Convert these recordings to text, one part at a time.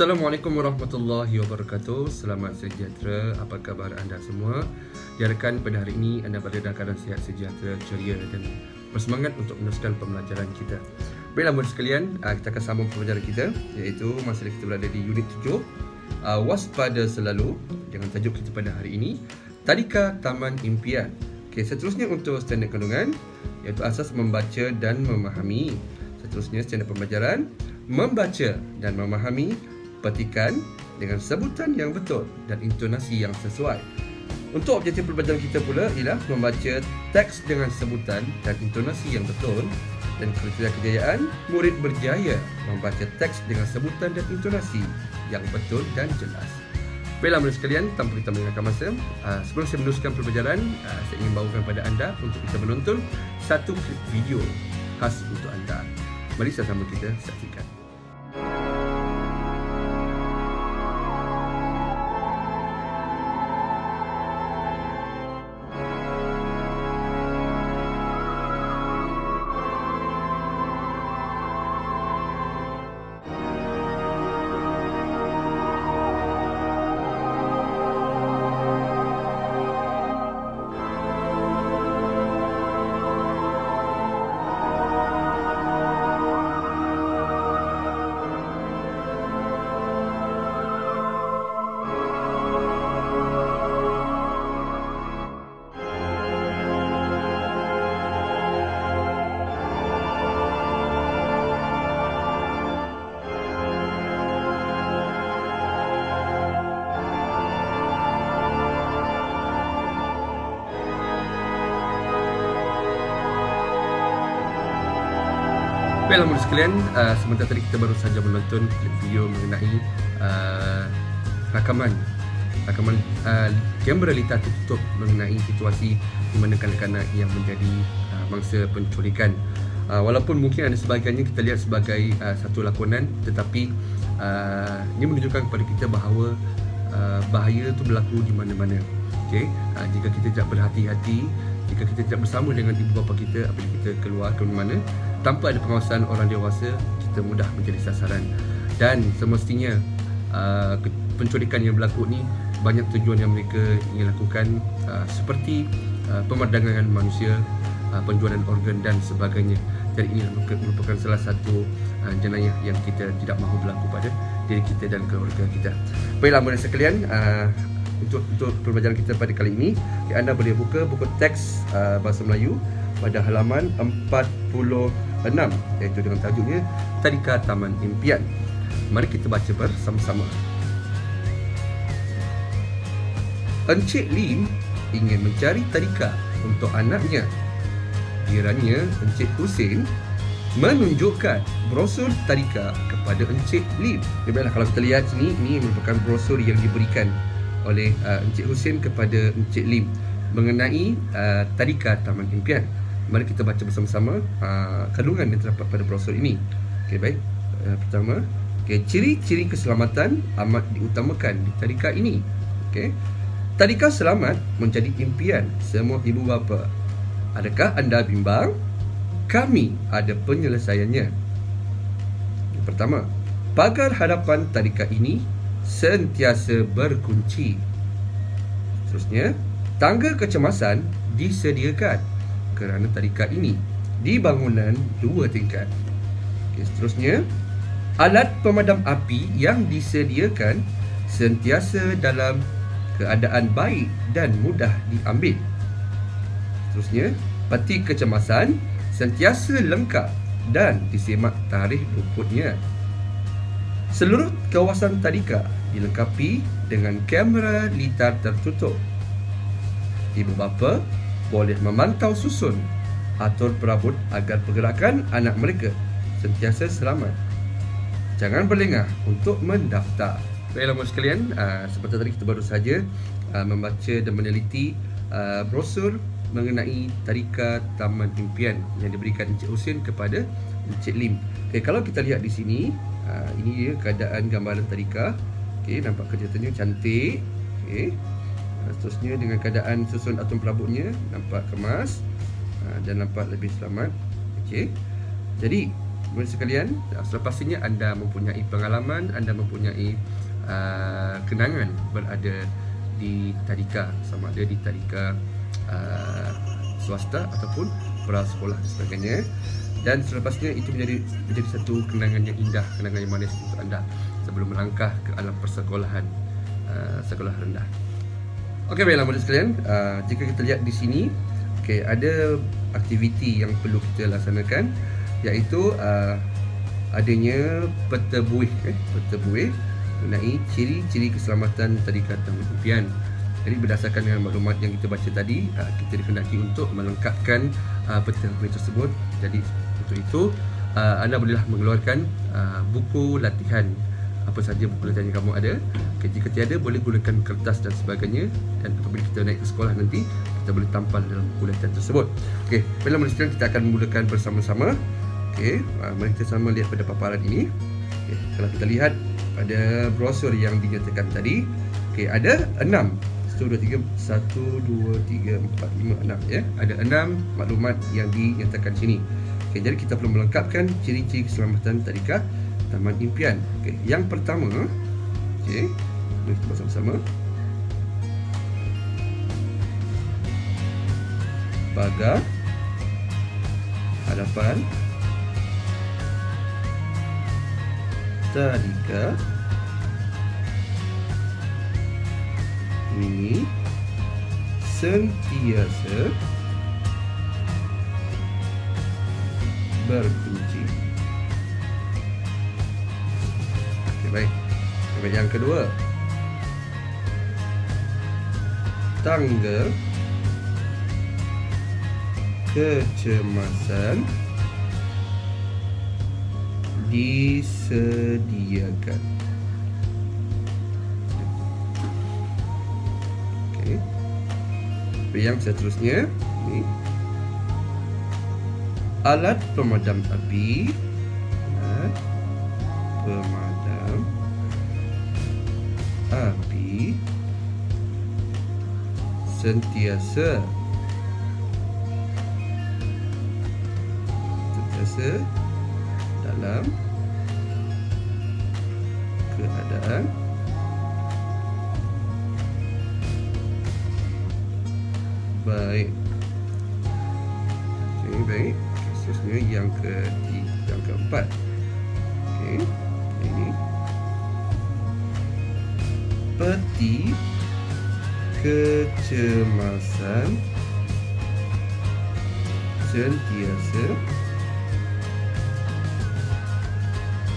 Assalamualaikum warahmatullahi wabarakatuh. Selamat sejahtera, apa khabar anda semua? Diharapkan pada hari ini anda berada dalam keadaan sihat, sejahtera, ceria dan bersemangat untuk meneruskan pembelajaran kita. Baiklah murid sekalian, kita akan sambung pembelajaran kita, iaitu masa kita berada di unit 7, waspada selalu, dengan tajuk kita pada hari ini, Tadika Taman Impian. Seterusnya untuk standard kandungan, iaitu asas membaca dan memahami. Seterusnya standard pembelajaran, membaca dan memahami petikan dengan sebutan yang betul dan intonasi yang sesuai. Untuk objektif pembelajaran kita pula ialah membaca teks dengan sebutan dan intonasi yang betul, dan kriteria kejayaan, murid berjaya membaca teks dengan sebutan dan intonasi yang betul dan jelas. Baiklah murid sekalian, tanpa kita menggunakan masa, sebelum saya meneruskan pembelajaran, saya ingin bawakan pada anda untuk kita menonton satu klip video khas untuk anda. Mari sama-sama kita saksikan. Baiklah murid sekalian, sementara tadi kita baru saja menonton klip video mengenai rakaman kamera litar tertutup mengenai situasi di mana kanak-kanak yang menjadi mangsa penculikan. Walaupun mungkin ada sebahagiannya kita lihat sebagai satu lakonan, tetapi ini menunjukkan kepada kita bahawa bahaya itu berlaku di mana-mana. Jika kita tidak berhati-hati, jika kita tidak bersama dengan ibu bapa kita apabila kita keluar ke mana, tanpa ada pengawasan orang dewasa, kita mudah menjadi sasaran. Dan semestinya penculikan yang berlaku ni banyak tujuan yang mereka ingin lakukan, seperti pemerdagangan manusia, penjualan organ dan sebagainya. Jadi ini merupakan salah satu jenayah yang kita tidak mahu berlaku pada diri kita dan keluarga kita. Baiklah murid sekalian, untuk pembelajaran kita pada kali ini, anda boleh buka buku teks bahasa Melayu pada halaman 46, iaitu dengan tajuknya Tadika Taman Impian. Mari kita baca bersama-sama. Encik Lim ingin mencari tadika untuk anaknya. Kiranya Encik Husin menunjukkan brosur tadika kepada Encik Lim. Baiklah, kalau kita lihat sini, ini merupakan brosur yang diberikan oleh Encik Husin kepada Encik Lim mengenai Tadika Taman Impian. Mari kita baca bersama-sama kandungan yang terdapat pada brosur ini. Baik. Pertama, ciri-ciri keselamatan amat diutamakan di tadika ini. Tadika selamat menjadi impian semua ibu bapa. Adakah anda bimbang? Kami ada penyelesaiannya. Yang pertama, pagar hadapan tadika ini sentiasa berkunci. Seterusnya, tangga kecemasan disediakan kerana tadika ini di bangunan 2 tingkat. Seterusnya, alat pemadam api yang disediakan sentiasa dalam keadaan baik dan mudah diambil. Seterusnya, peti kecemasan sentiasa lengkap dan disemak tarikh luputnya. Seluruh kawasan tadika dilengkapi dengan kamera litar tertutup. Ibu bapa boleh memantau susun, atur perabot agar pergerakan anak mereka sentiasa selamat. Jangan berlengah untuk mendaftar. Baiklah murid sekalian, seperti tadi kita baru saja membaca dan meneliti brosur mengenai Tadika Taman Impian yang diberikan Encik Husin kepada Encik Lim. Kalau kita lihat di sini, ini dia keadaan gambaran tadika. Nampak kelihatannya cantik. Seterusnya dengan keadaan susun atom perabotnya nampak kemas dan nampak lebih selamat. Jadi murid sekalian, selepasnya anda mempunyai pengalaman, anda mempunyai kenangan berada di tadika, sama ada di tadika swasta ataupun prasekolah dan sebagainya. Dan selepasnya itu menjadi satu kenangan yang indah, kenangan yang manis untuk anda sebelum melangkah ke alam persekolahan, sekolah rendah. Okey, baiklah murid sekalian, jika kita lihat di sini, okey, ada aktiviti yang perlu kita laksanakan, iaitu adanya peta buih, peta buih mengenai ciri-ciri keselamatan tadika taman impian. Jadi berdasarkan dengan maklumat yang kita baca tadi, kita dikehendaki untuk melengkapkan peta buih tersebut. Jadi untuk itu anda bolehlah mengeluarkan buku latihan, apa saja buku latihan yang kamu ada. Okay, jika tiada, boleh gunakan kertas dan sebagainya, dan apabila kita naik ke sekolah nanti, kita boleh tampal dalam buku latihan tersebut. Okey, baiklah murid sekalian, kita akan memulakan bersama-sama. Okey, mari kita sama lihat pada paparan ini. Okay, kalau kita lihat pada brosur yang dinyatakan tadi, okey, ada 6. 1, 2, 3, 4, 5, 6 ya. Ada 6 maklumat yang dinyatakan sini. Okey, jadi kita perlu melengkapkan ciri-ciri keselamatan tadika taman impian. Okey, yang pertama, okey, mari kita bersama-sama. Pagar hadapan tadika ini sentiasa berkunci. Okey, baik. Yang kedua, tangga kecemasan disediakan. Okey. Yang seterusnya, ini alat pemadam api, alat pemadam api sentiasa dalam keadaan baik. Okey, baik. Seterusnya yang keempat. Okey, ini peti kecemasan sentiasa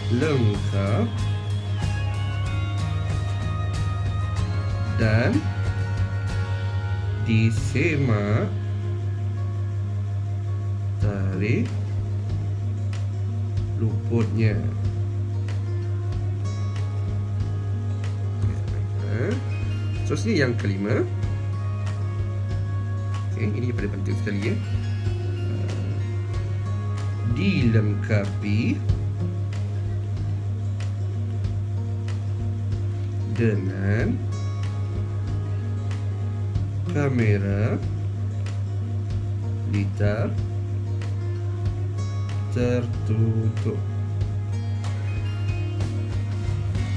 lengkap dan disemak tarikh luputnya. Seterusnya yang kelima. Okey, ini pada penting sekali ya. Dilengkapi dengan kamera litar tertutup.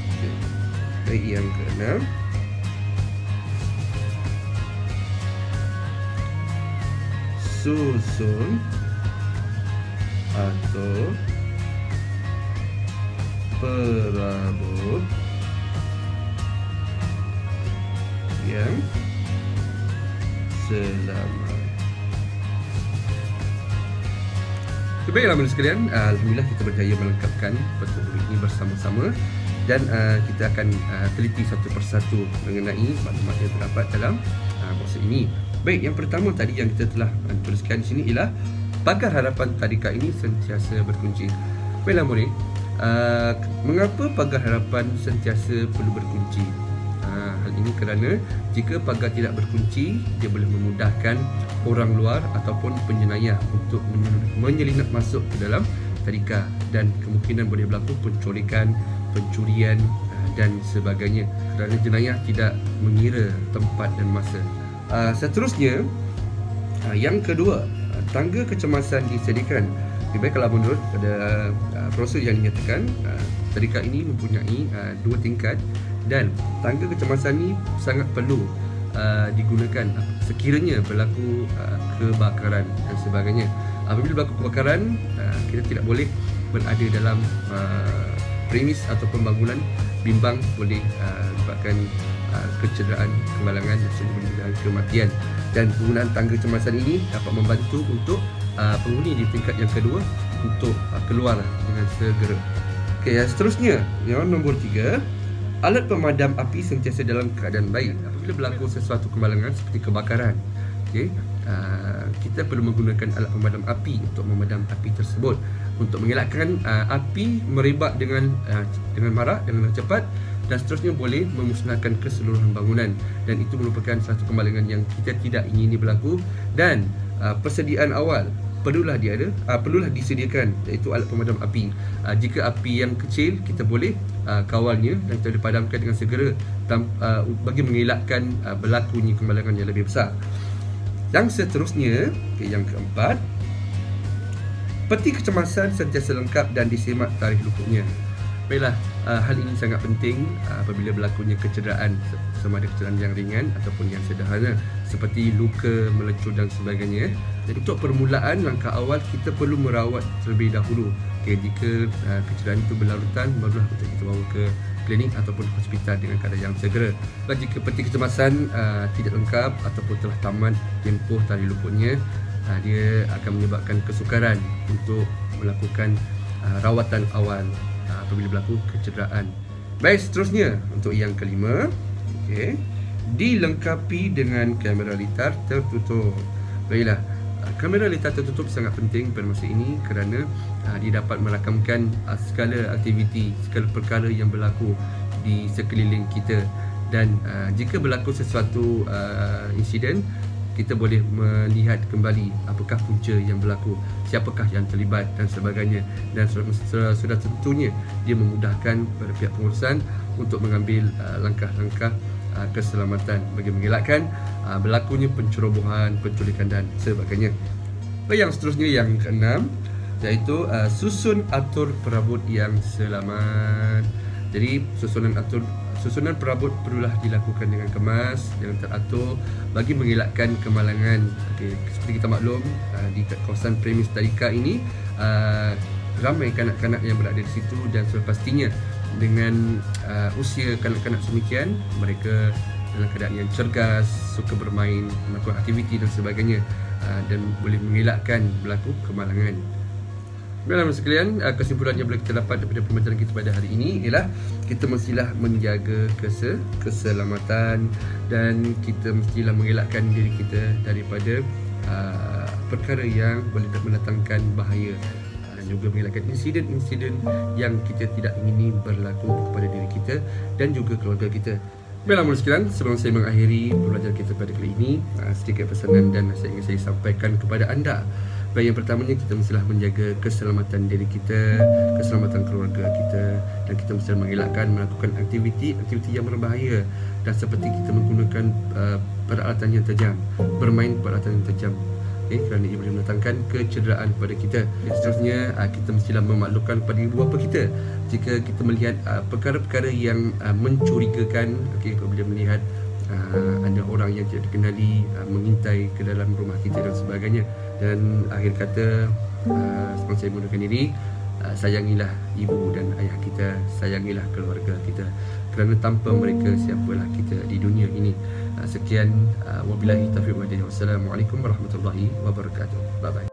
Okay. Baik, yang keenam, susun atau perabot yang selamat. Baiklah murid sekalian, alhamdulillah kita berjaya melengkapkan peta buih ini bersama-sama, dan kita akan teliti satu persatu mengenai maklumat yang terdapat dalam brosur ini. Baik, yang pertama tadi yang kita telah tuliskan di sini ialah pagar hadapan tadika ini sentiasa berkunci. Baiklah murid, mengapa pagar hadapan sentiasa perlu berkunci? Hal ini kerana jika pagar tidak berkunci, dia boleh memudahkan orang luar ataupun penjenayah untuk menyelinap masuk ke dalam tadika, dan kemungkinan boleh berlaku penculikan, pencurian dan sebagainya, kerana jenayah tidak mengira tempat dan masa. Seterusnya, yang kedua, tangga kecemasan disediakan. Lebih baik kalau menurut pada prosedur yang dinyatakan, tadika ini mempunyai 2 tingkat dan tangga kecemasan ni sangat perlu digunakan sekiranya berlaku kebakaran dan sebagainya. Apabila berlaku kebakaran, kita tidak boleh berada dalam premis atau pembangunan bimbang, boleh menyebabkan kecederaan, kemalangan dan kematian. Dan penggunaan tangga kecemasan ini dapat membantu untuk penghuni di tingkat yang kedua untuk keluar dengan segera. Okey, seterusnya yang nombor 3, alat pemadam api sentiasa dalam keadaan baik. Apabila berlaku sesuatu kemalangan seperti kebakaran, okey, kita perlu menggunakan alat pemadam api untuk memadam api tersebut untuk mengelakkan api merebak dengan marak, dengan cepat, dan seterusnya boleh memusnahkan keseluruhan bangunan. Dan itu merupakan satu kemalangan yang kita tidak ingini berlaku. Dan persediaan awal perlulah disediakan, iaitu alat pemadam api. Jika api yang kecil, kita boleh kawalnya dan kita boleh padamkan dengan segera bagi mengelakkan berlakunya kemalangan yang lebih besar. Yang seterusnya, yang keempat, peti kecemasan sentiasa lengkap dan disemak tarikh luputnya. Baiklah, hal ini sangat penting apabila berlakunya kecederaan, sama ada kecederaan yang ringan ataupun yang sederhana seperti luka, melecur dan sebagainya. Jadi untuk permulaan, langkah awal kita perlu merawat terlebih dahulu. Jika kecederaan itu berlarutan, barulah kita bawa ke klinik ataupun hospital dengan keadaan yang segera. Dan jika peti kecemasan tidak lengkap ataupun telah tamat tempoh tarikh luputnya, dia akan menyebabkan kesukaran untuk melakukan rawatan awal apabila berlaku kecederaan. Baik, seterusnya untuk yang kelima, dilengkapi dengan kamera litar tertutup. Baiklah, kamera litar tertutup sangat penting pada masa ini kerana dia dapat merakamkan segala aktiviti, segala perkara yang berlaku di sekeliling kita. Dan jika berlaku sesuatu insiden, kita boleh melihat kembali apakah punca yang berlaku, siapakah yang terlibat dan sebagainya. Dan sudah tentunya dia memudahkan pada pihak pengurusan untuk mengambil langkah-langkah keselamatan bagi mengelakkan berlakunya pencerobohan, penculikan dan sebagainya. Yang seterusnya, yang keenam, iaitu susun atur perabot yang selamat. Jadi susunan perabot perlulah dilakukan dengan kemas, dengan teratur bagi mengelakkan kemalangan. Seperti kita maklum, di kawasan premis tadika ini ramai kanak-kanak yang berada di situ, dan sudah pastinya dengan usia kanak-kanak semikian, mereka dalam keadaan yang cergas, suka bermain, melakukan aktiviti dan sebagainya, dan boleh mengelakkan berlaku kemalangan. Baiklah sekalian, kesimpulan yang boleh kita dapat daripada pembelajaran kita pada hari ini ialah kita mestilah menjaga keselamatan, dan kita mestilah mengelakkan diri kita daripada perkara yang boleh mendatangkan bahaya, dan juga mengelakkan insiden-insiden yang kita tidak ingini berlaku kepada diri kita dan juga keluarga kita. Baiklah sekalian, sebelum saya mengakhiri pembelajaran kita pada kali ini, sedikit pesanan dan nasihat yang saya sampaikan kepada anda. Baik, yang pertamanya kita mestilah menjaga keselamatan diri kita, keselamatan keluarga kita, dan kita mesti mengelakkan melakukan aktiviti yang berbahaya, dan seperti kita menggunakan peralatan yang tajam, bermain peralatan yang tajam, kerana ia boleh mendatangkan kecederaan pada kita. Dan seterusnya, kita mestilah memaklumkan pada ibu bapa kita jika kita melihat perkara-perkara yang mencurigakan, apabila melihat ada orang yang tidak dikenali mengintai ke dalam rumah kita dan sebagainya. Dan akhir kata, seperti saya mengundurkan diri, sayangilah ibu dan ayah kita, sayangilah keluarga kita, kerana tanpa mereka siapalah kita di dunia ini. Sekian, wabillahi taufiq wal hidayah. Wassalamualaikum warahmatullahi wabarakatuh. Bye bye.